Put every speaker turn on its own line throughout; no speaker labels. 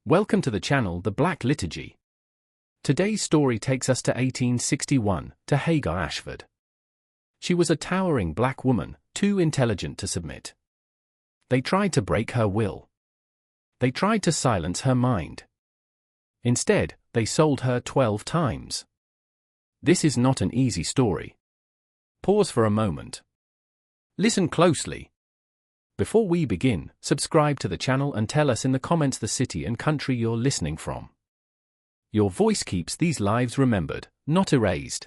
Welcome to the channel The Black Liturgy. Today's story takes us to 1861, to Hagar Ashford. She was a towering black woman, too intelligent to submit. They tried to break her will. They tried to silence her mind. Instead, they sold her 12 times. This is not an easy story. Pause for a moment. Listen closely. Before we begin, subscribe to the channel and tell us in the comments the city and country you're listening from. Your voice keeps these lives remembered, not erased.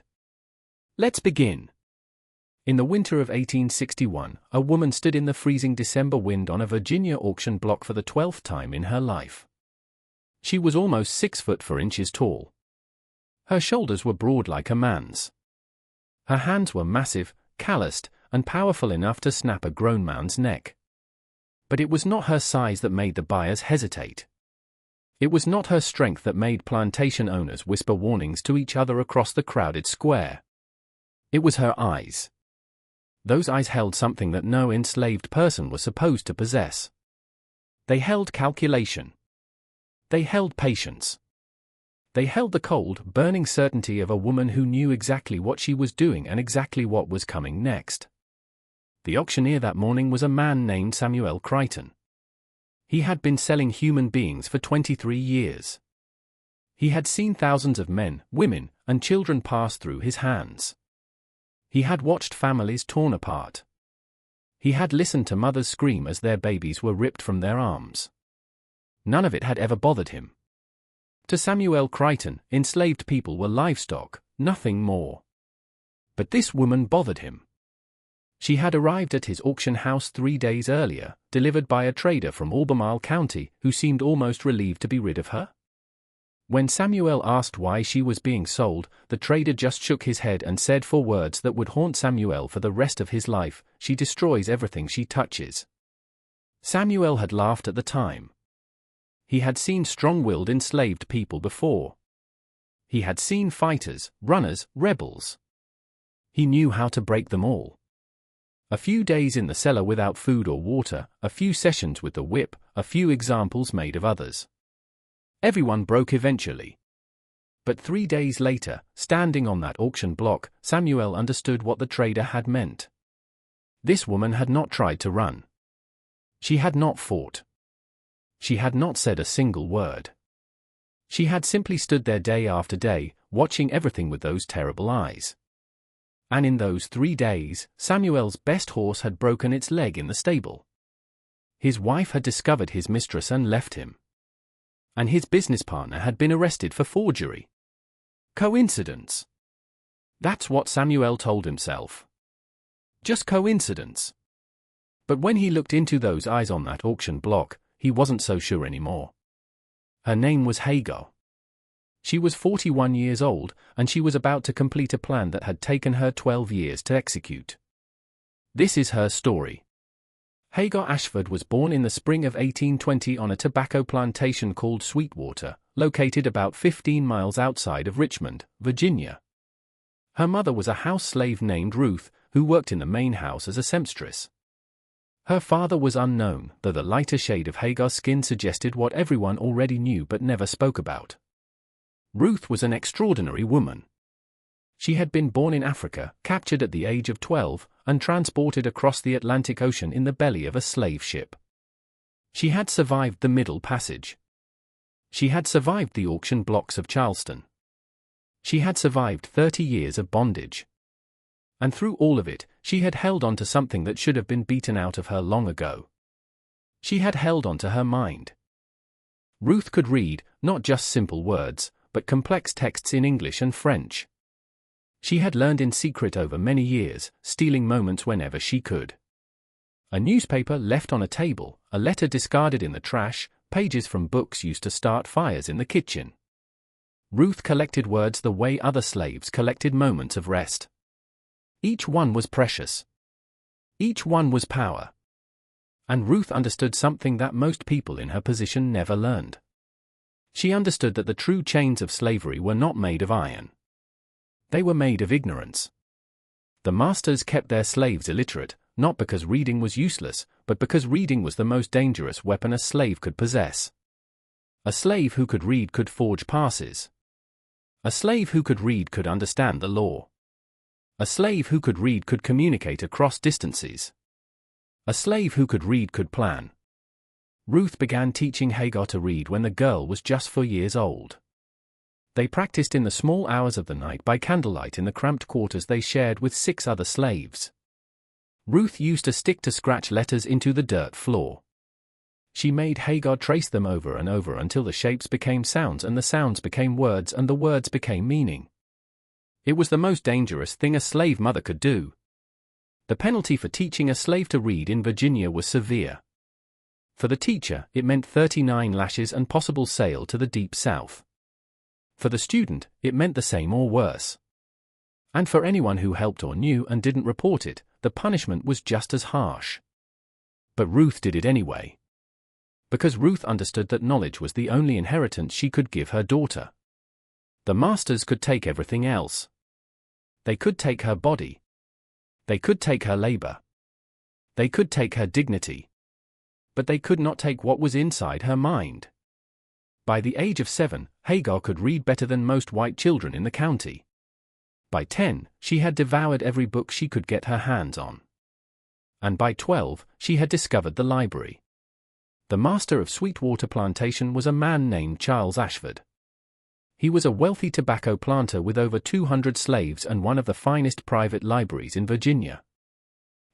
Let's begin. In the winter of 1861, a woman stood in the freezing December wind on a Virginia auction block for the 12th time in her life. She was almost 6 foot 4 inches tall. Her shoulders were broad like a man's. Her hands were massive, calloused, and powerful enough to snap a grown man's neck. But it was not her size that made the buyers hesitate. It was not her strength that made plantation owners whisper warnings to each other across the crowded square. It was her eyes. Those eyes held something that no enslaved person was supposed to possess. They held calculation. They held patience. They held the cold, burning certainty of a woman who knew exactly what she was doing and exactly what was coming next. The auctioneer that morning was a man named Samuel Crichton. He had been selling human beings for 23 years. He had seen thousands of men, women, and children pass through his hands. He had watched families torn apart. He had listened to mothers scream as their babies were ripped from their arms. None of it had ever bothered him. To Samuel Crichton, enslaved people were livestock, nothing more. But this woman bothered him. She had arrived at his auction house 3 days earlier, delivered by a trader from Albemarle County who seemed almost relieved to be rid of her. When Samuel asked why she was being sold, the trader just shook his head and said 4 words that would haunt Samuel for the rest of his life: "She destroys everything she touches." Samuel had laughed at the time. He had seen strong-willed enslaved people before. He had seen fighters, runners, rebels. He knew how to break them all. A few days in the cellar without food or water, a few sessions with the whip, a few examples made of others. Everyone broke eventually. But 3 days later, standing on that auction block, Samuel understood what the trader had meant. This woman had not tried to run. She had not fought. She had not said a single word. She had simply stood there day after day, watching everything with those terrible eyes. And in those 3 days, Samuel's best horse had broken its leg in the stable. His wife had discovered his mistress and left him. And his business partner had been arrested for forgery. Coincidence? That's what Samuel told himself. Just coincidence. But when he looked into those eyes on that auction block, he wasn't so sure anymore. Her name was Hagar. She was 41 years old, and she was about to complete a plan that had taken her 12 years to execute. This is her story. Hagar Ashford was born in the spring of 1820 on a tobacco plantation called Sweetwater, located about 15 miles outside of Richmond, Virginia. Her mother was a house slave named Ruth, who worked in the main house as a seamstress. Her father was unknown, though the lighter shade of Hagar's skin suggested what everyone already knew but never spoke about. Ruth was an extraordinary woman. She had been born in Africa, captured at the age of 12, and transported across the Atlantic Ocean in the belly of a slave ship. She had survived the Middle Passage. She had survived the auction blocks of Charleston. She had survived 30 years of bondage. And through all of it, she had held on to something that should have been beaten out of her long ago. She had held on to her mind. Ruth could read, not just simple words, but complex texts in English and French. She had learned in secret over many years, stealing moments whenever she could. A newspaper left on a table, a letter discarded in the trash, pages from books used to start fires in the kitchen. Ruth collected words the way other slaves collected moments of rest. Each one was precious. Each one was power. And Ruth understood something that most people in her position never learned. She understood that the true chains of slavery were not made of iron. They were made of ignorance. The masters kept their slaves illiterate, not because reading was useless, but because reading was the most dangerous weapon a slave could possess. A slave who could read could forge passes. A slave who could read could understand the law. A slave who could read could communicate across distances. A slave who could read could plan. Ruth began teaching Hagar to read when the girl was just 4 years old. They practiced in the small hours of the night by candlelight in the cramped quarters they shared with 6 other slaves. Ruth used a stick to scratch letters into the dirt floor. She made Hagar trace them over and over until the shapes became sounds and the sounds became words and the words became meaning. It was the most dangerous thing a slave mother could do. The penalty for teaching a slave to read in Virginia was severe. For the teacher, it meant 39 lashes and possible sale to the Deep South. For the student, it meant the same or worse. And for anyone who helped or knew and didn't report it, the punishment was just as harsh. But Ruth did it anyway. Because Ruth understood that knowledge was the only inheritance she could give her daughter. The masters could take everything else. They could take her body. They could take her labor. They could take her dignity. But they could not take what was inside her mind. By the age of 7, Hagar could read better than most white children in the county. By 10, she had devoured every book she could get her hands on. And by 12, she had discovered the library. The master of Sweetwater Plantation was a man named Charles Ashford. He was a wealthy tobacco planter with over 200 slaves and one of the finest private libraries in Virginia.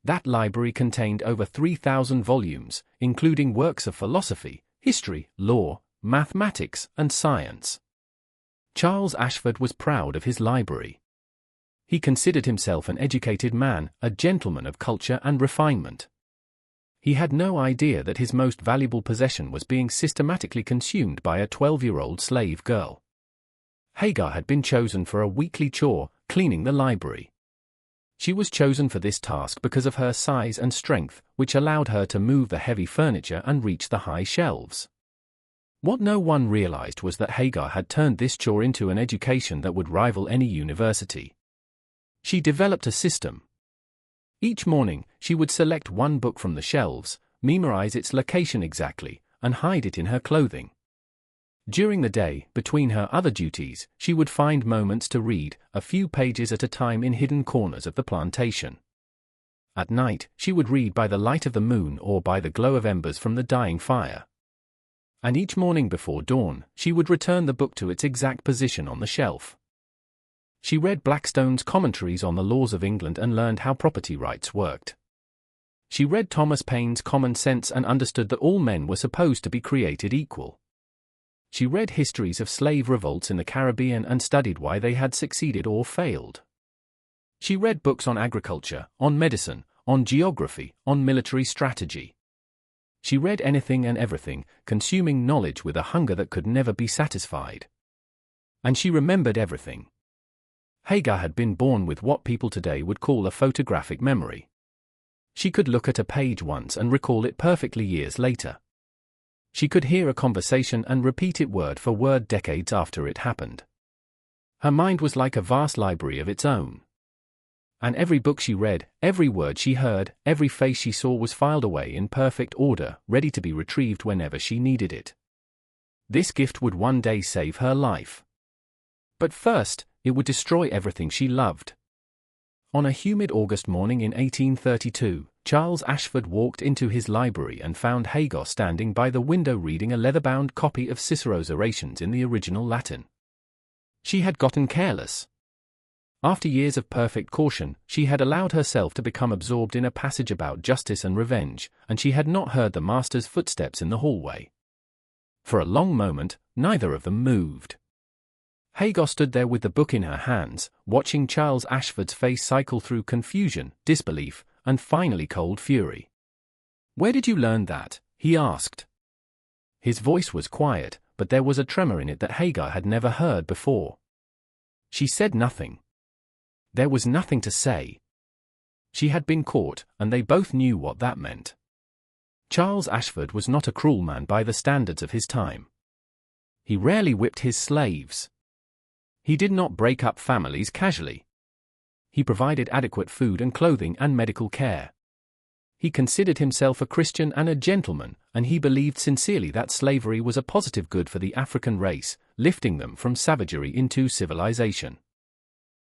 That library contained over 3,000 volumes, including works of philosophy, history, law, mathematics, and science. Charles Ashford was proud of his library. He considered himself an educated man, a gentleman of culture and refinement. He had no idea that his most valuable possession was being systematically consumed by a 12-year-old slave girl. Hagar had been chosen for a weekly chore, cleaning the library. She was chosen for this task because of her size and strength, which allowed her to move the heavy furniture and reach the high shelves. What no one realized was that Hagar had turned this chore into an education that would rival any university. She developed a system. Each morning, she would select one book from the shelves, memorize its location exactly, and hide it in her clothing. During the day, between her other duties, she would find moments to read, a few pages at a time in hidden corners of the plantation. At night, she would read by the light of the moon or by the glow of embers from the dying fire. And each morning before dawn, she would return the book to its exact position on the shelf. She read Blackstone's commentaries on the laws of England and learned how property rights worked. She read Thomas Paine's Common Sense and understood that all men were supposed to be created equal. She read histories of slave revolts in the Caribbean and studied why they had succeeded or failed. She read books on agriculture, on medicine, on geography, on military strategy. She read anything and everything, consuming knowledge with a hunger that could never be satisfied. And she remembered everything. Hagar had been born with what people today would call a photographic memory. She could look at a page once and recall it perfectly years later. She could hear a conversation and repeat it word for word decades after it happened. Her mind was like a vast library of its own. And every book she read, every word she heard, every face she saw was filed away in perfect order, ready to be retrieved whenever she needed it. This gift would one day save her life. But first, it would destroy everything she loved. On a humid August morning in 1832, Charles Ashford walked into his library and found Hagar standing by the window reading a leather-bound copy of Cicero's orations in the original Latin. She had gotten careless. After years of perfect caution, she had allowed herself to become absorbed in a passage about justice and revenge, and she had not heard the master's footsteps in the hallway. For a long moment, neither of them moved. Hagar stood there with the book in her hands, watching Charles Ashford's face cycle through confusion, disbelief, and finally cold fury. "Where did you learn that?" he asked. His voice was quiet, but there was a tremor in it that Hagar had never heard before. She said nothing. There was nothing to say. She had been caught, and they both knew what that meant. Charles Ashford was not a cruel man by the standards of his time. He rarely whipped his slaves. He did not break up families casually. He provided adequate food and clothing and medical care. he considered himself a Christian and a gentleman, and he believed sincerely that slavery was a positive good for the African race, lifting them from savagery into civilization.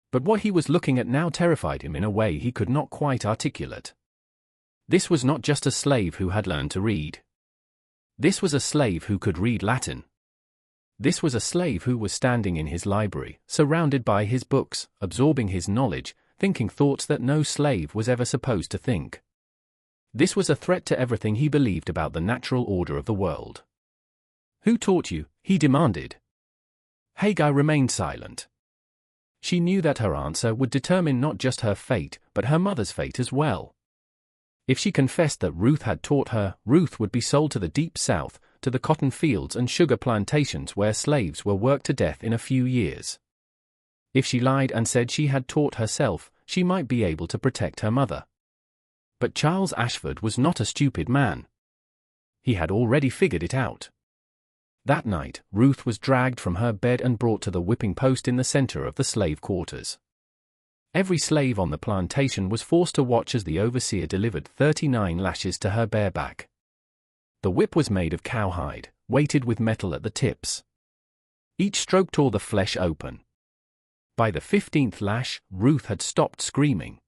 But what he was looking at now terrified him in a way he could not quite articulate. This was not just a slave who had learned to read. This was a slave who could read Latin. This was a slave who was standing in his library, surrounded by his books, absorbing his knowledge, thinking thoughts that no slave was ever supposed to think. This was a threat to everything he believed about the natural order of the world. "Who taught you?" he demanded. Hagar remained silent. She knew that her answer would determine not just her fate, but her mother's fate as well. If she confessed that Ruth had taught her, Ruth would be sold to the Deep South, to the cotton fields and sugar plantations where slaves were worked to death in a few years. If she lied and said she had taught herself, she might be able to protect her mother. But Charles Ashford was not a stupid man. He had already figured it out. That night, Ruth was dragged from her bed and brought to the whipping post in the center of the slave quarters. Every slave on the plantation was forced to watch as the overseer delivered 39 lashes to her bare back. The whip was made of cowhide, weighted with metal at the tips. Each stroke tore the flesh open. By the 15th lash, Ruth had stopped screaming.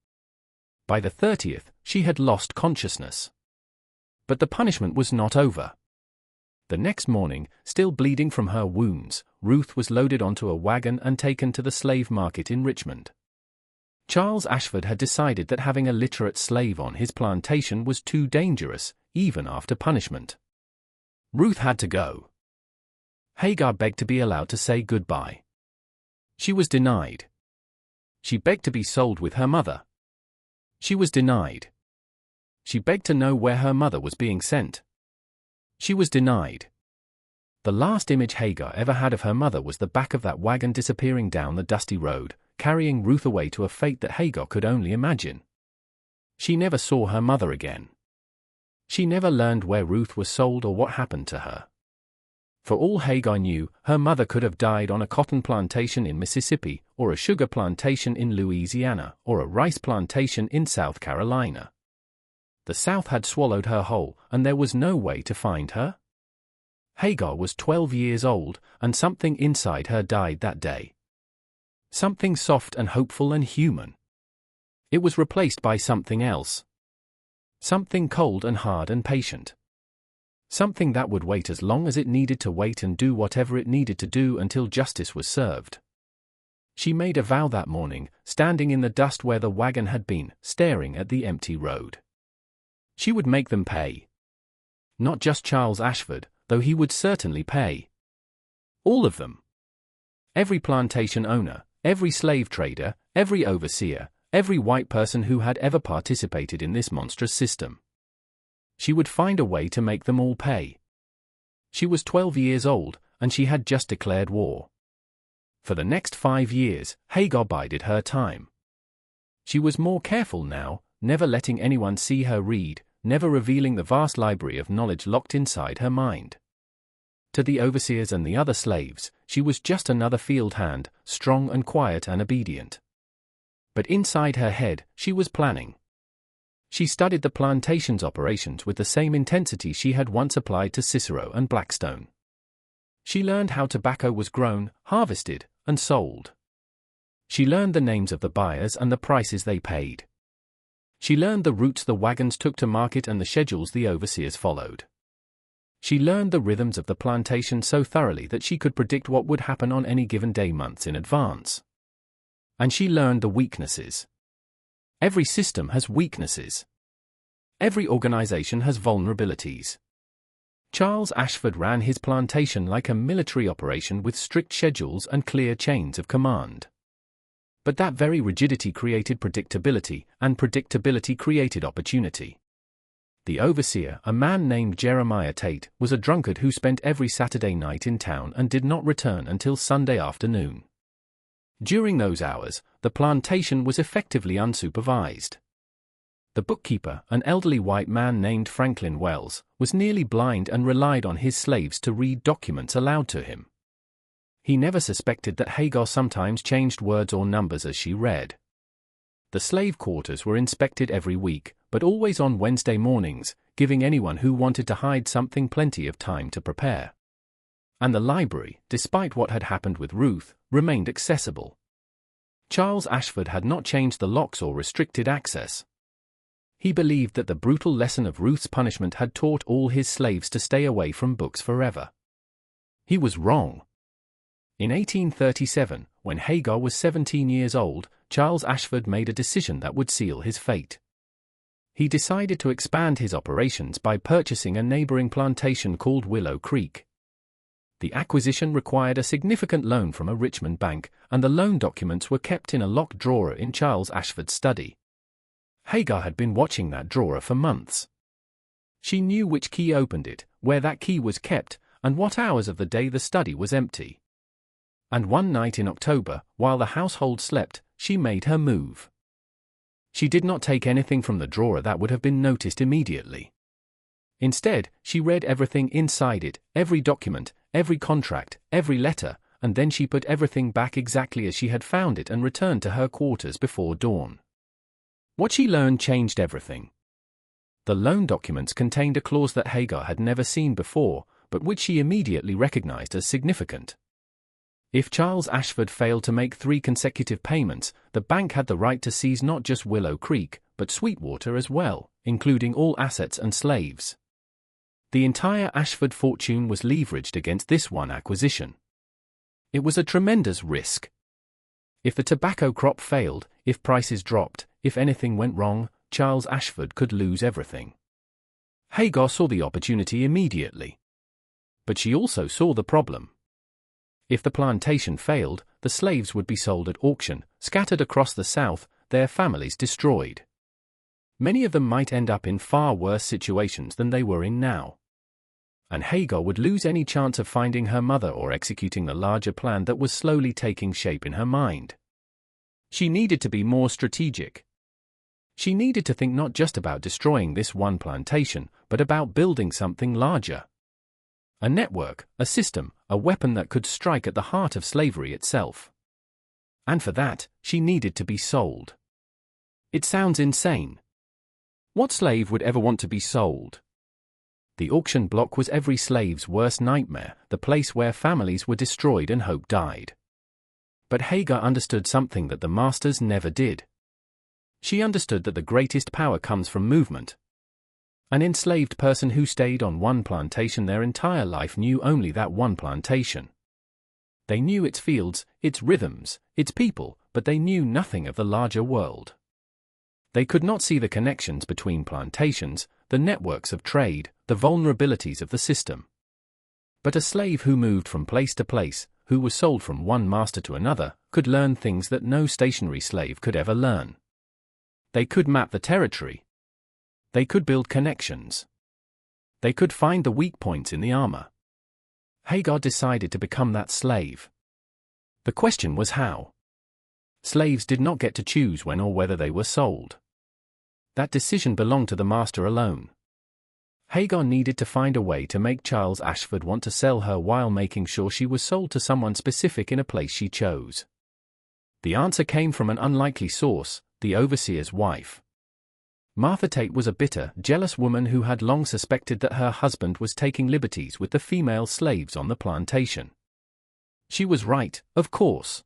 By the 30th, she had lost consciousness. But the punishment was not over. The next morning, still bleeding from her wounds, Ruth was loaded onto a wagon and taken to the slave market in Richmond. Charles Ashford had decided that having a literate slave on his plantation was too dangerous, even after punishment. Ruth had to go. Hagar begged to be allowed to say goodbye. She was denied. She begged to be sold with her mother. She was denied. She begged to know where her mother was being sent. She was denied. The last image Hagar ever had of her mother was the back of that wagon disappearing down the dusty road, carrying Ruth away to a fate that Hagar could only imagine. She never saw her mother again. She never learned where Ruth was sold or what happened to her. For all Hagar knew, her mother could have died on a cotton plantation in Mississippi, or a sugar plantation in Louisiana, or a rice plantation in South Carolina. The South had swallowed her whole, and there was no way to find her. Hagar was 12 years old, and something inside her died that day. Something soft and hopeful and human. It was replaced by something else. Something cold and hard and patient. Something that would wait as long as it needed to wait and do whatever it needed to do until justice was served. She made a vow that morning, standing in the dust where the wagon had been, staring at the empty road. She would make them pay. Not just Charles Ashford, though he would certainly pay. All of them. Every plantation owner, every slave trader, every overseer, every white person who had ever participated in this monstrous system. She would find a way to make them all pay. She was 12 years old, and she had just declared war. For the next 5 years, Hagar bided her time. She was more careful now, never letting anyone see her read, never revealing the vast library of knowledge locked inside her mind. To the overseers and the other slaves, she was just another field hand, strong and quiet and obedient. But inside her head, she was planning. She studied the plantation's operations with the same intensity she had once applied to Cicero and Blackstone. She learned how tobacco was grown, harvested, and sold. She learned the names of the buyers and the prices they paid. She learned the routes the wagons took to market and the schedules the overseers followed. She learned the rhythms of the plantation so thoroughly that she could predict what would happen on any given day months in advance. And she learned the weaknesses. Every system has weaknesses. Every organization has vulnerabilities. Charles Ashford ran his plantation like a military operation with strict schedules and clear chains of command. But that very rigidity created predictability, and predictability created opportunity. The overseer, a man named Jeremiah Tate, was a drunkard who spent every Saturday night in town and did not return until Sunday afternoon. During those hours, the plantation was effectively unsupervised. The bookkeeper, an elderly white man named Franklin Wells, was nearly blind and relied on his slaves to read documents aloud to him. He never suspected that Hagar sometimes changed words or numbers as she read. The slave quarters were inspected every week, but always on Wednesday mornings, giving anyone who wanted to hide something plenty of time to prepare. And the library, despite what had happened with Ruth, remained accessible. Charles Ashford had not changed the locks or restricted access. He believed that the brutal lesson of Ruth's punishment had taught all his slaves to stay away from books forever. He was wrong. In 1837, when Hagar was 17 years old, Charles Ashford made a decision that would seal his fate. He decided to expand his operations by purchasing a neighboring plantation called Willow Creek. The acquisition required a significant loan from a Richmond bank, and the loan documents were kept in a locked drawer in Charles Ashford's study. Hagar had been watching that drawer for months. She knew which key opened it, where that key was kept, and what hours of the day the study was empty. And one night in October, while the household slept, she made her move. She did not take anything from the drawer that would have been noticed immediately. Instead, she read everything inside it, every document, every contract, every letter, and then she put everything back exactly as she had found it and returned to her quarters before dawn. What she learned changed everything. The loan documents contained a clause that Hagar had never seen before, but which she immediately recognized as significant. If Charles Ashford failed to make 3 consecutive payments, the bank had the right to seize not just Willow Creek, but Sweetwater as well, including all assets and slaves. The entire Ashford fortune was leveraged against this one acquisition. It was a tremendous risk. If the tobacco crop failed, if prices dropped, if anything went wrong, Charles Ashford could lose everything. Hagar saw the opportunity immediately. But she also saw the problem. If the plantation failed, the slaves would be sold at auction, scattered across the South, their families destroyed. Many of them might end up in far worse situations than they were in now. And Hagar would lose any chance of finding her mother or executing the larger plan that was slowly taking shape in her mind. She needed to be more strategic. She needed to think not just about destroying this one plantation, but about building something larger. A network, a system, a weapon that could strike at the heart of slavery itself. And for that, she needed to be sold. It sounds insane. What slave would ever want to be sold? The auction block was every slave's worst nightmare, the place where families were destroyed and hope died. But Hagar understood something that the masters never did. She understood that the greatest power comes from movement. An enslaved person who stayed on one plantation their entire life knew only that one plantation. They knew its fields, its rhythms, its people, but they knew nothing of the larger world. They could not see the connections between plantations, the networks of trade, the vulnerabilities of the system. But a slave who moved from place to place, who was sold from one master to another, could learn things that no stationary slave could ever learn. They could map the territory. They could build connections. They could find the weak points in the armor. Hagar decided to become that slave. The question was how. Slaves did not get to choose when or whether they were sold. That decision belonged to the master alone. Hagar needed to find a way to make Charles Ashford want to sell her while making sure she was sold to someone specific in a place she chose. The answer came from an unlikely source, the overseer's wife. Martha Tate was a bitter, jealous woman who had long suspected that her husband was taking liberties with the female slaves on the plantation. She was right, of course.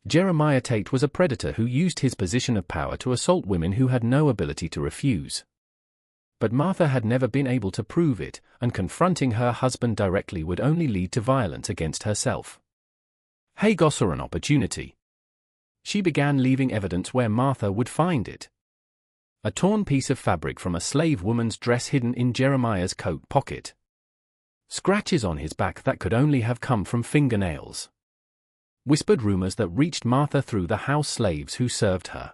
Jeremiah Tate was a predator who used his position of power to assault women who had no ability to refuse. But Martha had never been able to prove it, and confronting her husband directly would only lead to violence against herself. Hagar saw an opportunity. She began leaving evidence where Martha would find it. A torn piece of fabric from a slave woman's dress hidden in Jeremiah's coat pocket. Scratches on his back that could only have come from fingernails. Whispered rumors that reached Martha through the house slaves who served her.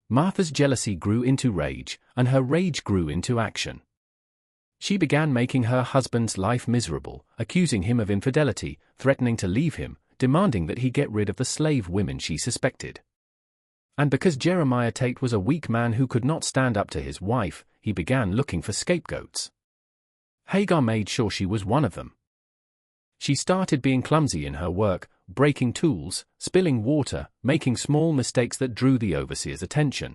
Martha's jealousy grew into rage, and her rage grew into action. She began making her husband's life miserable, accusing him of infidelity, threatening to leave him, demanding that he get rid of the slave women she suspected. And because Jeremiah Tate was a weak man who could not stand up to his wife, he began looking for scapegoats. Hagar made sure she was one of them. She started being clumsy in her work, breaking tools, spilling water, making small mistakes that drew the overseer's attention.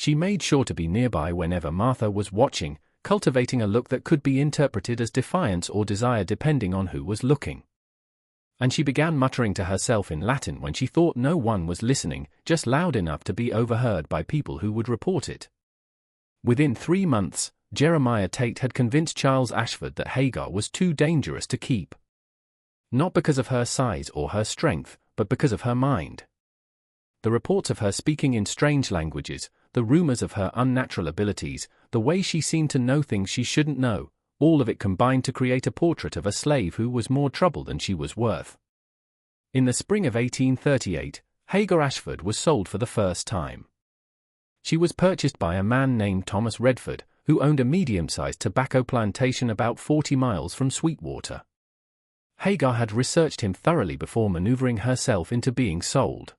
She made sure to be nearby whenever Martha was watching, cultivating a look that could be interpreted as defiance or desire depending on who was looking. And she began muttering to herself in Latin when she thought no one was listening, just loud enough to be overheard by people who would report it. Within 3 months, Jeremiah Tate had convinced Charles Ashford that Hagar was too dangerous to keep. Not because of her size or her strength, but because of her mind. The reports of her speaking in strange languages, the rumors of her unnatural abilities, the way she seemed to know things she shouldn't know, all of it combined to create a portrait of a slave who was more trouble than she was worth. In the spring of 1838, Hagar Ashford was sold for the first time. She was purchased by a man named Thomas Redford, who owned a medium-sized tobacco plantation about 40 miles from Sweetwater. Hagar had researched him thoroughly before maneuvering herself into being sold.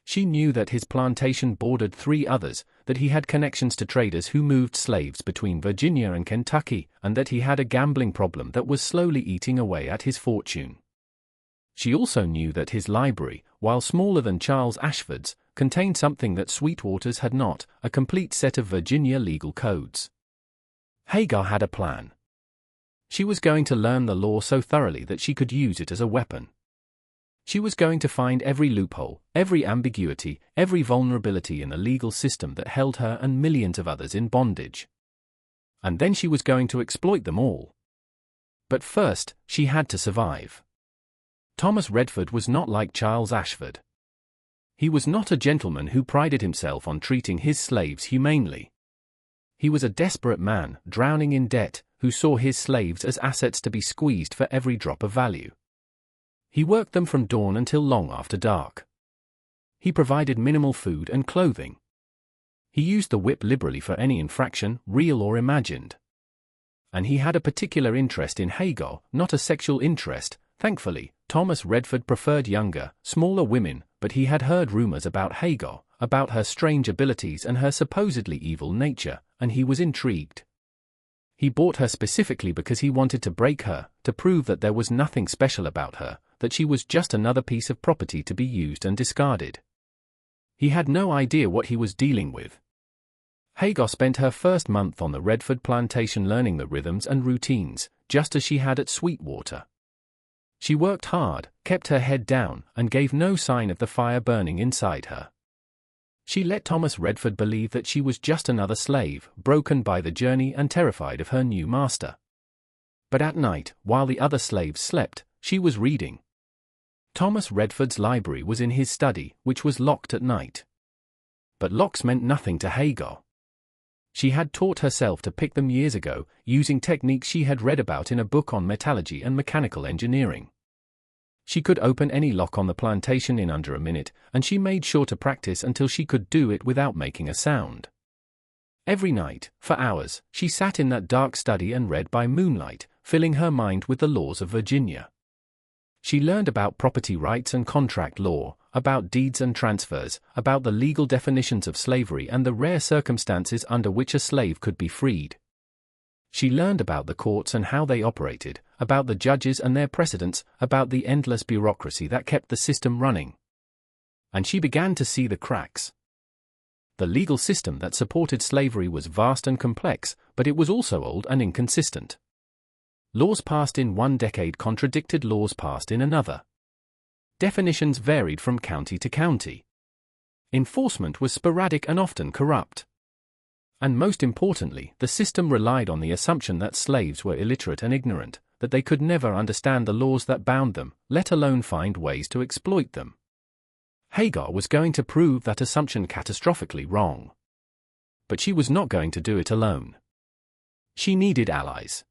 She knew that his plantation bordered 3 others, that he had connections to traders who moved slaves between Virginia and Kentucky, and that he had a gambling problem that was slowly eating away at his fortune. She also knew that his library, while smaller than Charles Ashford's, contained something that Sweetwater's had not, a complete set of Virginia legal codes. Hagar had a plan. She was going to learn the law so thoroughly that she could use it as a weapon. She was going to find every loophole, every ambiguity, every vulnerability in the legal system that held her and millions of others in bondage. And then she was going to exploit them all. But first, she had to survive. Thomas Redford was not like Charles Ashford. He was not a gentleman who prided himself on treating his slaves humanely. He was a desperate man, drowning in debt, who saw his slaves as assets to be squeezed for every drop of value. He worked them from dawn until long after dark. He provided minimal food and clothing. He used the whip liberally for any infraction, real or imagined. And he had a particular interest in Hagar, not a sexual interest. Thankfully, Thomas Redford preferred younger, smaller women, but he had heard rumors about Hagar, about her strange abilities and her supposedly evil nature, and he was intrigued. He bought her specifically because he wanted to break her, to prove that there was nothing special about her, that she was just another piece of property to be used and discarded. He had no idea what he was dealing with. Hagar spent her first month on the Redford plantation learning the rhythms and routines, just as she had at Sweetwater. She worked hard, kept her head down, and gave no sign of the fire burning inside her. She let Thomas Redford believe that she was just another slave, broken by the journey and terrified of her new master. But at night, while the other slaves slept, she was reading. Thomas Redford's library was in his study, which was locked at night. But locks meant nothing to Hagar. She had taught herself to pick them years ago, using techniques she had read about in a book on metallurgy and mechanical engineering. She could open any lock on the plantation in under a minute, and she made sure to practice until she could do it without making a sound. Every night, for hours, she sat in that dark study and read by moonlight, filling her mind with the laws of Virginia. She learned about property rights and contract law, about deeds and transfers, about the legal definitions of slavery and the rare circumstances under which a slave could be freed. She learned about the courts and how they operated, about the judges and their precedents, about the endless bureaucracy that kept the system running. And she began to see the cracks. The legal system that supported slavery was vast and complex, but it was also old and inconsistent. Laws passed in one decade contradicted laws passed in another. Definitions varied from county to county. Enforcement was sporadic and often corrupt. And most importantly, the system relied on the assumption that slaves were illiterate and ignorant, that they could never understand the laws that bound them, let alone find ways to exploit them. Hagar was going to prove that assumption catastrophically wrong. But she was not going to do it alone. She needed allies.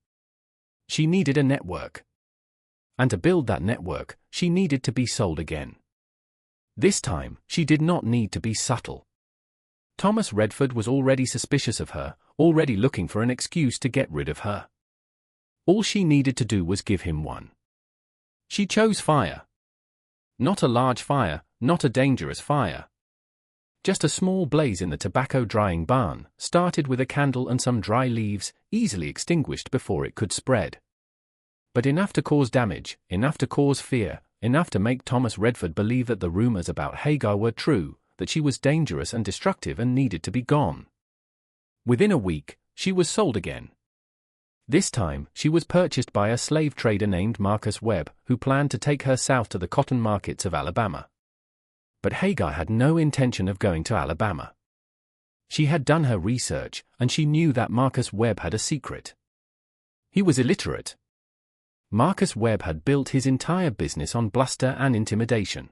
She needed a network. And to build that network, she needed to be sold again. This time, she did not need to be subtle. Thomas Redford was already suspicious of her, already looking for an excuse to get rid of her. All she needed to do was give him one. She chose fire. Not a large fire, not a dangerous fire. Just a small blaze in the tobacco drying barn, started with a candle and some dry leaves, easily extinguished before it could spread. But enough to cause damage, enough to cause fear, enough to make Thomas Redford believe that the rumors about Hagar were true, that she was dangerous and destructive and needed to be gone. Within a week, she was sold again. This time, she was purchased by a slave trader named Marcus Webb, who planned to take her south to the cotton markets of Alabama. But Hagar had no intention of going to Alabama. She had done her research, and she knew that Marcus Webb had a secret. He was illiterate. Marcus Webb had built his entire business on bluster and intimidation.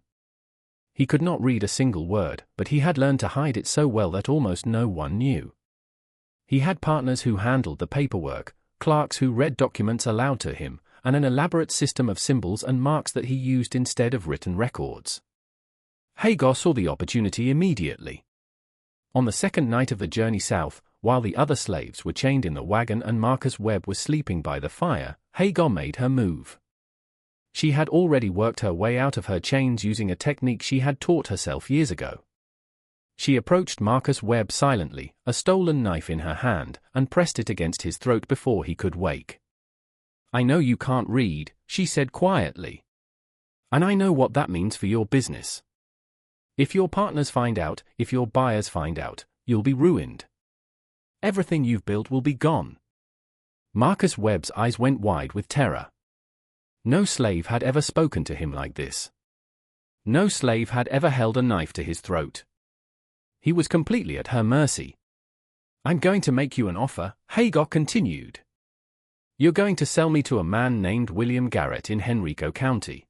He could not read a single word, but he had learned to hide it so well that almost no one knew. He had partners who handled the paperwork, clerks who read documents aloud to him, and an elaborate system of symbols and marks that he used instead of written records. Hagar saw the opportunity immediately. On the second night of the journey south, while the other slaves were chained in the wagon and Marcus Webb was sleeping by the fire, Hagar made her move. She had already worked her way out of her chains using a technique she had taught herself years ago. She approached Marcus Webb silently, a stolen knife in her hand, and pressed it against his throat before he could wake. "I know you can't read," she said quietly. "And I know what that means for your business. If your partners find out, if your buyers find out, you'll be ruined. Everything you've built will be gone." Marcus Webb's eyes went wide with terror. No slave had ever spoken to him like this. No slave had ever held a knife to his throat. He was completely at her mercy. "I'm going to make you an offer," Hagar continued. "You're going to sell me to a man named William Garrett in Henrico County.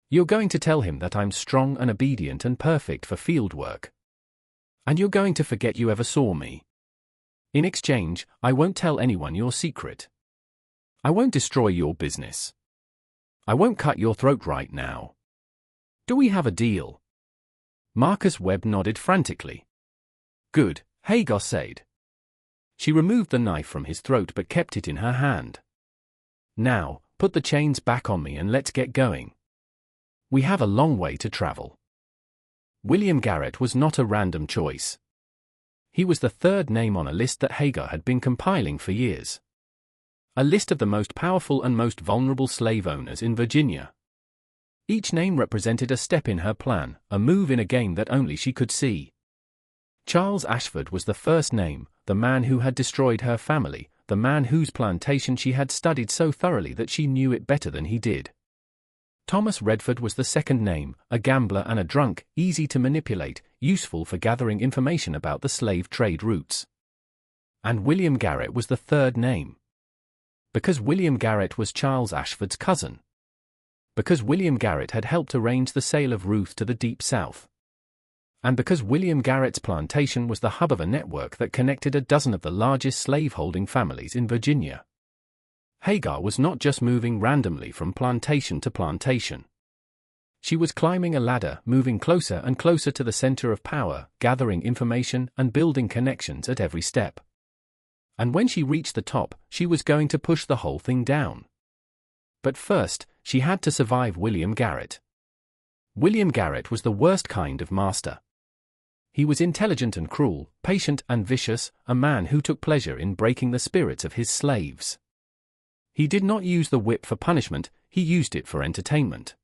You're going to tell him that I'm strong and obedient and perfect for field work. And you're going to forget you ever saw me. In exchange, I won't tell anyone your secret. I won't destroy your business. I won't cut your throat right now. Do we have a deal?" Marcus Webb nodded frantically. "Good," Hagar said. She removed the knife from his throat but kept it in her hand. "Now, put the chains back on me and let's get going. We have a long way to travel." William Garrett was not a random choice. He was the third name on a list that Hagar had been compiling for years. A list of the most powerful and most vulnerable slave owners in Virginia. Each name represented a step in her plan, a move in a game that only she could see. Charles Ashford was the first name, the man who had destroyed her family, the man whose plantation she had studied so thoroughly that she knew it better than he did. Thomas Redford was the second name, a gambler and a drunk, easy to manipulate, useful for gathering information about the slave trade routes. And William Garrett was the third name. Because William Garrett was Charles Ashford's cousin. Because William Garrett had helped arrange the sale of Ruth to the Deep South. And because William Garrett's plantation was the hub of a network that connected a dozen of the largest slaveholding families in Virginia. Hagar was not just moving randomly from plantation to plantation. She was climbing a ladder, moving closer and closer to the center of power, gathering information and building connections at every step. And when she reached the top, she was going to push the whole thing down. But first, she had to survive William Garrett. William Garrett was the worst kind of master. He was intelligent and cruel, patient and vicious, a man who took pleasure in breaking the spirits of his slaves. He did not use the whip for punishment, he used it for entertainment.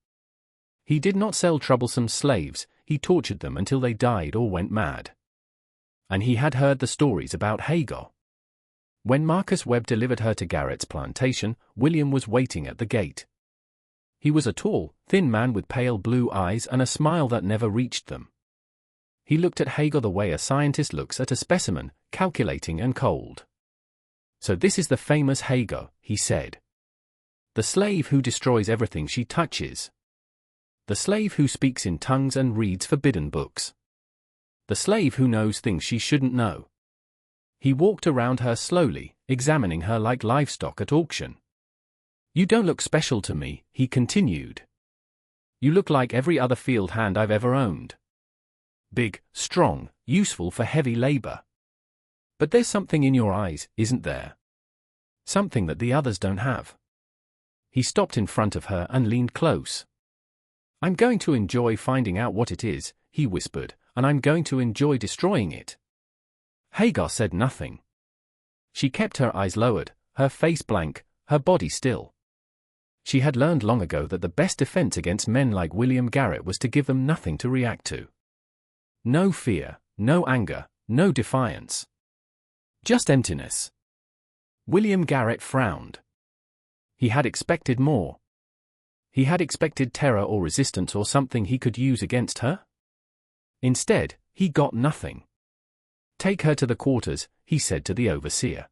He did not sell troublesome slaves, he tortured them until they died or went mad. And he had heard the stories about Hagar. When Marcus Webb delivered her to Garrett's plantation, William was waiting at the gate. He was a tall, thin man with pale blue eyes and a smile that never reached them. He looked at Hagar the way a scientist looks at a specimen, calculating and cold. "So this is the famous Hagar," he said. "The slave who destroys everything she touches. The slave who speaks in tongues and reads forbidden books. The slave who knows things she shouldn't know." He walked around her slowly, examining her like livestock at auction. "You don't look special to me," he continued. "You look like every other field hand I've ever owned. Big, strong, useful for heavy labor. But there's something in your eyes, isn't there? Something that the others don't have." He stopped in front of her and leaned close. "I'm going to enjoy finding out what it is," he whispered, "and I'm going to enjoy destroying it." Hagar said nothing. She kept her eyes lowered, her face blank, her body still. She had learned long ago that the best defense against men like William Garrett was to give them nothing to react to. No fear, no anger, no defiance. Just emptiness. William Garrett frowned. He had expected more. He had expected terror or resistance or something he could use against her. Instead, he got nothing. Take her to the quarters, he said to the overseer.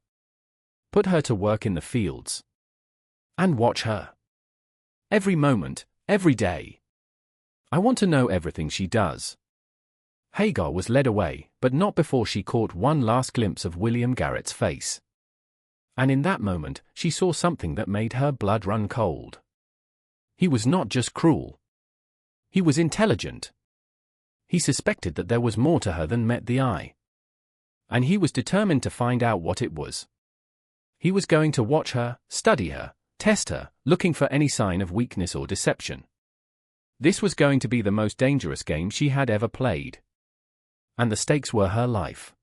Put her to work in the fields. And watch her. Every moment, every day. I want to know everything she does. Hagar was led away, but not before she caught one last glimpse of William Garrett's face. And in that moment, she saw something that made her blood run cold. He was not just cruel. He was intelligent. He suspected that there was more to her than met the eye. And he was determined to find out what it was. He was going to watch her, study her, test her, looking for any sign of weakness or deception. This was going to be the most dangerous game she had ever played. And the stakes were her life.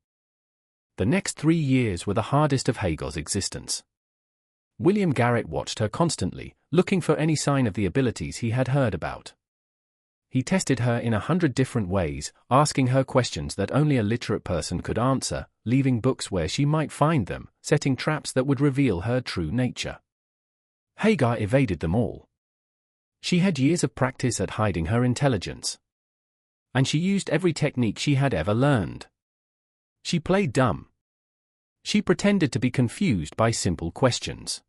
The next 3 years were the hardest of Hagar's existence. William Garrett watched her constantly, looking for any sign of the abilities he had heard about. He tested her in 100 different ways, asking her questions that only a literate person could answer, leaving books where she might find them, setting traps that would reveal her true nature. Hagar evaded them all. She had years of practice at hiding her intelligence. And she used every technique she had ever learned. She played dumb. She pretended to be confused by simple questions.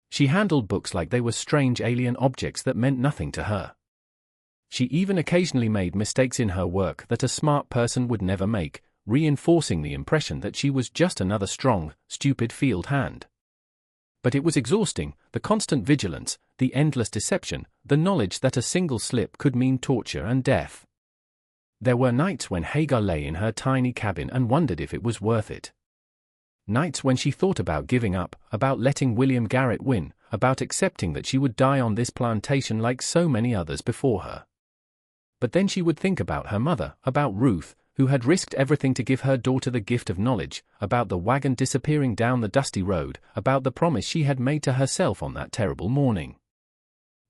She handled books like they were strange alien objects that meant nothing to her. She even occasionally made mistakes in her work that a smart person would never make, reinforcing the impression that she was just another strong, stupid field hand. But it was exhausting, the constant vigilance, the endless deception, the knowledge that a single slip could mean torture and death. There were nights when Hagar lay in her tiny cabin and wondered if it was worth it. Nights when she thought about giving up, about letting William Garrett win, about accepting that she would die on this plantation like so many others before her. But then she would think about her mother, about Ruth, who had risked everything to give her daughter the gift of knowledge, about the wagon disappearing down the dusty road, about the promise she had made to herself on that terrible morning.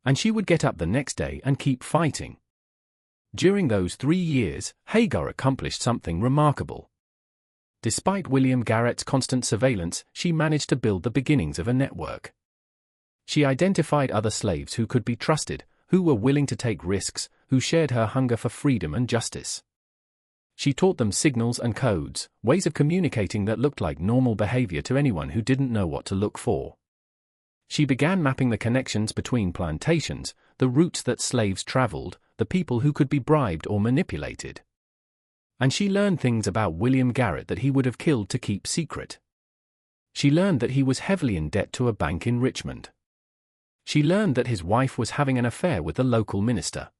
And she would get up the next day and keep fighting. During those 3 years, Hagar accomplished something remarkable. Despite William Garrett's constant surveillance, she managed to build the beginnings of a network. She identified other slaves who could be trusted, who were willing to take risks, who shared her hunger for freedom and justice. She taught them signals and codes, ways of communicating that looked like normal behavior to anyone who didn't know what to look for. She began mapping the connections between plantations, the routes that slaves traveled, the people who could be bribed or manipulated. And she learned things about William Garrett that he would have killed to keep secret. She learned that he was heavily in debt to a bank in Richmond. She learned that his wife was having an affair with the local minister.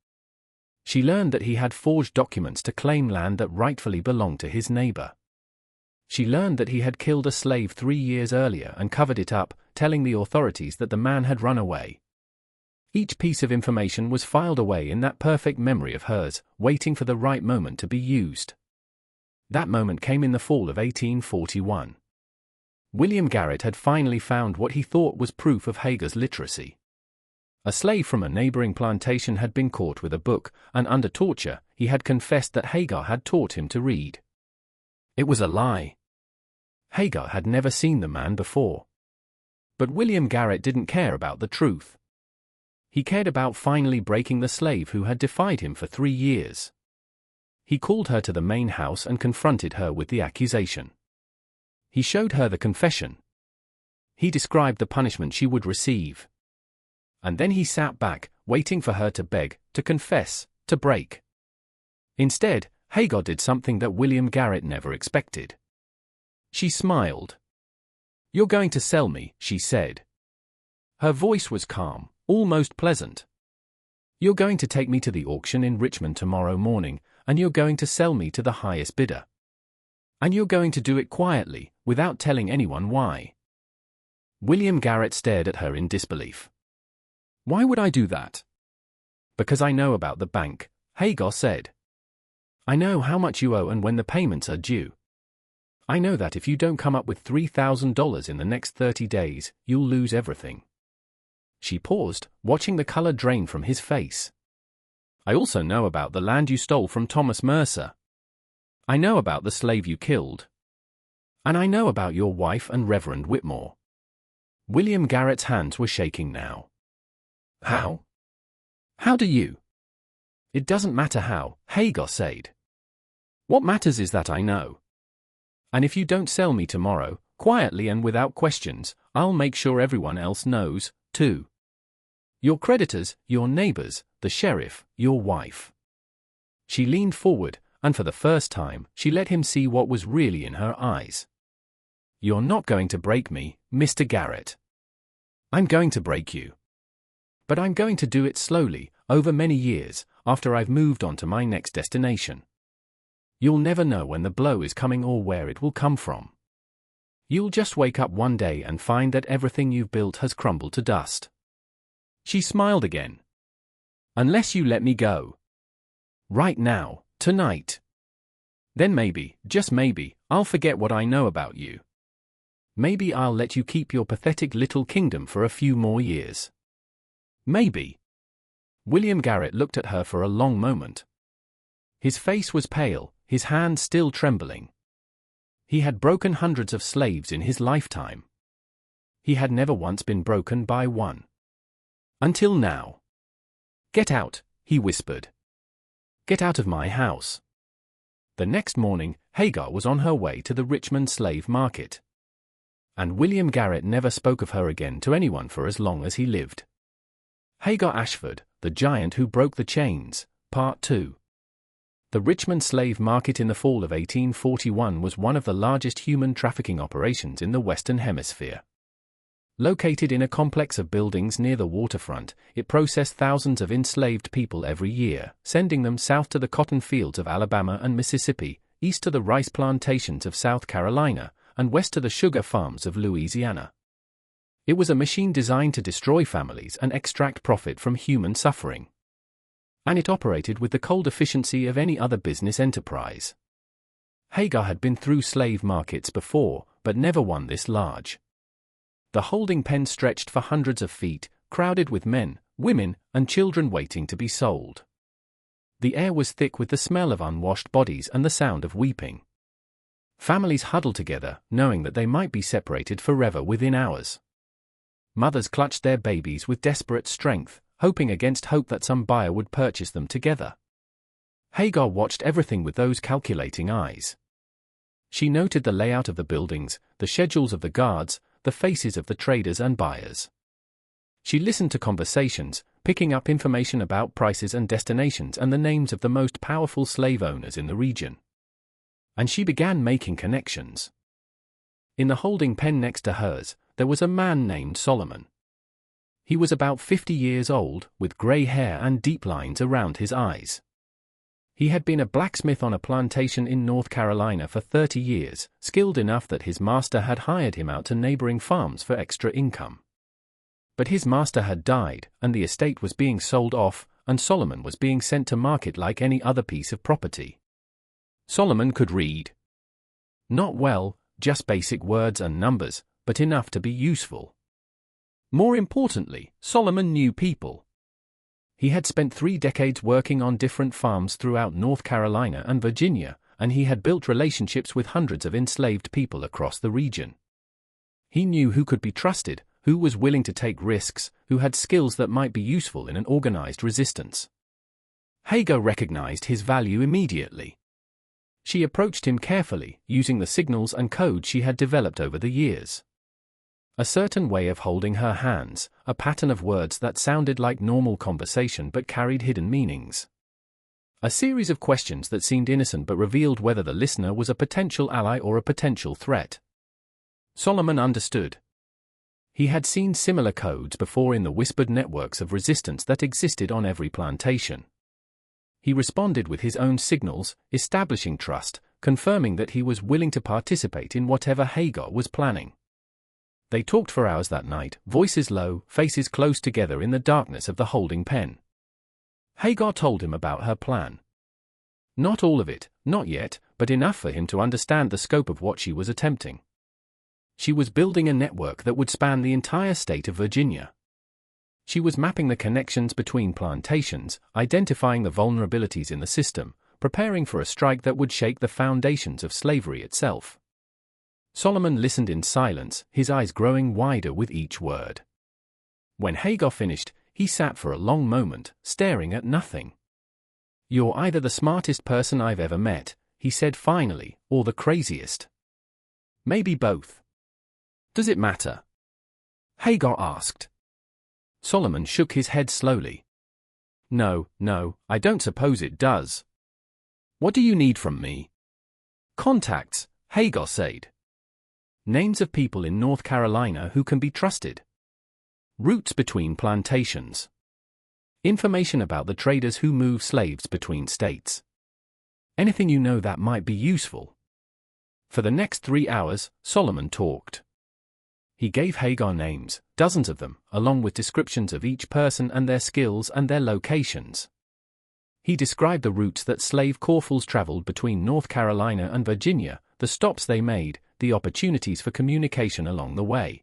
She learned that he had forged documents to claim land that rightfully belonged to his neighbor. She learned that he had killed a slave 3 years earlier and covered it up, telling the authorities that the man had run away. Each piece of information was filed away in that perfect memory of hers, waiting for the right moment to be used. That moment came in the fall of 1841. William Garrett had finally found what he thought was proof of Hagar's literacy. A slave from a neighboring plantation had been caught with a book, and under torture, he had confessed that Hagar had taught him to read. It was a lie. Hagar had never seen the man before. But William Garrett didn't care about the truth. He cared about finally breaking the slave who had defied him for 3 years. He called her to the main house and confronted her with the accusation. He showed her the confession. He described the punishment she would receive. And then he sat back, waiting for her to beg, to confess, to break. Instead, Hagar did something that William Garrett never expected. She smiled. "You're going to sell me," she said. Her voice was calm, almost pleasant. "You're going to take me to the auction in Richmond tomorrow morning, and you're going to sell me to the highest bidder. And you're going to do it quietly, without telling anyone why." William Garrett stared at her in disbelief. "Why would I do that?" "Because I know about the bank," Hagar said. "I know how much you owe and when the payments are due. I know that if you don't come up with $3,000 in the next 30 days, you'll lose everything." She paused, watching the color drain from his face. "I also know about the land you stole from Thomas Mercer." I know about the slave you killed. And I know about your wife and Reverend Whitmore. William Garrett's hands were shaking now. How? How do you? It doesn't matter how, Hagar said. What matters is that I know. And if you don't sell me tomorrow, quietly and without questions, I'll make sure everyone else knows, too. Your creditors, your neighbors, the sheriff, your wife. She leaned forward, and for the first time, she let him see what was really in her eyes. You're not going to break me, Mr. Garrett. I'm going to break you. But I'm going to do it slowly, over many years, after I've moved on to my next destination. You'll never know when the blow is coming or where it will come from. You'll just wake up one day and find that everything you've built has crumbled to dust. She smiled again. Unless you let me go. Right now, tonight. Then maybe, just maybe, I'll forget what I know about you. Maybe I'll let you keep your pathetic little kingdom for a few more years. Maybe. William Garrett looked at her for a long moment. His face was pale, his hands still trembling. He had broken hundreds of slaves in his lifetime. He had never once been broken by one. Until now. Get out, he whispered. Get out of my house. The next morning, Hagar was on her way to the Richmond slave market. And William Garrett never spoke of her again to anyone for as long as he lived. Hagar Ashford, the giant who broke the chains, Part 2. The Richmond slave market in the fall of 1841 was one of the largest human trafficking operations in the Western Hemisphere. Located in a complex of buildings near the waterfront, it processed thousands of enslaved people every year, sending them south to the cotton fields of Alabama and Mississippi, east to the rice plantations of South Carolina, and west to the sugar farms of Louisiana. It was a machine designed to destroy families and extract profit from human suffering. And it operated with the cold efficiency of any other business enterprise. Hagar had been through slave markets before, but never one this large. The holding pen stretched for hundreds of feet, crowded with men, women, and children waiting to be sold. The air was thick with the smell of unwashed bodies and the sound of weeping. Families huddled together, knowing that they might be separated forever within hours. Mothers clutched their babies with desperate strength, hoping against hope that some buyer would purchase them together. Hagar watched everything with those calculating eyes. She noted the layout of the buildings, the schedules of the guards, the faces of the traders and buyers. She listened to conversations, picking up information about prices and destinations and the names of the most powerful slave owners in the region. And she began making connections. In the holding pen next to hers, there was a man named Solomon. He was about 50 years old, with gray hair and deep lines around his eyes. He had been a blacksmith on a plantation in North Carolina for 30 years, skilled enough that his master had hired him out to neighboring farms for extra income. But his master had died, and the estate was being sold off, and Solomon was being sent to market like any other piece of property. Solomon could read. Not well, just basic words and numbers, but enough to be useful. More importantly, Solomon knew people. He had spent 3 decades working on different farms throughout North Carolina and Virginia, and he had built relationships with hundreds of enslaved people across the region. He knew who could be trusted, who was willing to take risks, who had skills that might be useful in an organized resistance. Hagar recognized his value immediately. She approached him carefully, using the signals and codes she had developed over the years. A certain way of holding her hands, a pattern of words that sounded like normal conversation but carried hidden meanings. A series of questions that seemed innocent but revealed whether the listener was a potential ally or a potential threat. Solomon understood. He had seen similar codes before in the whispered networks of resistance that existed on every plantation. He responded with his own signals, establishing trust, confirming that he was willing to participate in whatever Hagar was planning. They talked for hours that night, voices low, faces close together in the darkness of the holding pen. Hagar told him about her plan. Not all of it, not yet, but enough for him to understand the scope of what she was attempting. She was building a network that would span the entire state of Virginia. She was mapping the connections between plantations, identifying the vulnerabilities in the system, preparing for a strike that would shake the foundations of slavery itself. Solomon listened in silence, his eyes growing wider with each word. When Hagar finished, he sat for a long moment, staring at nothing. "You're either the smartest person I've ever met," he said finally, "or the craziest. Maybe both." "Does it matter?" Hagar asked. Solomon shook his head slowly. No, I don't suppose it does." "What do you need from me?" "Contacts," Hagar said. "Names of people in North Carolina who can be trusted. Routes between plantations. Information about the traders who move slaves between states. Anything you know that might be useful." For the next 3 hours, Solomon talked. He gave Hagar names, dozens of them, along with descriptions of each person and their skills and their locations. He described the routes that slave corporals traveled between North Carolina and Virginia, the stops they made, the opportunities for communication along the way.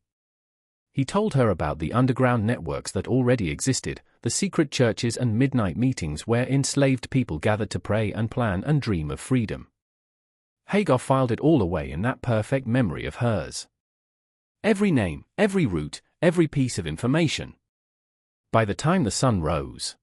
He told her about the underground networks that already existed, the secret churches and midnight meetings where enslaved people gathered to pray and plan and dream of freedom. Hagar filed it all away in that perfect memory of hers. Every name, every route, every piece of information. By the time the sun rose,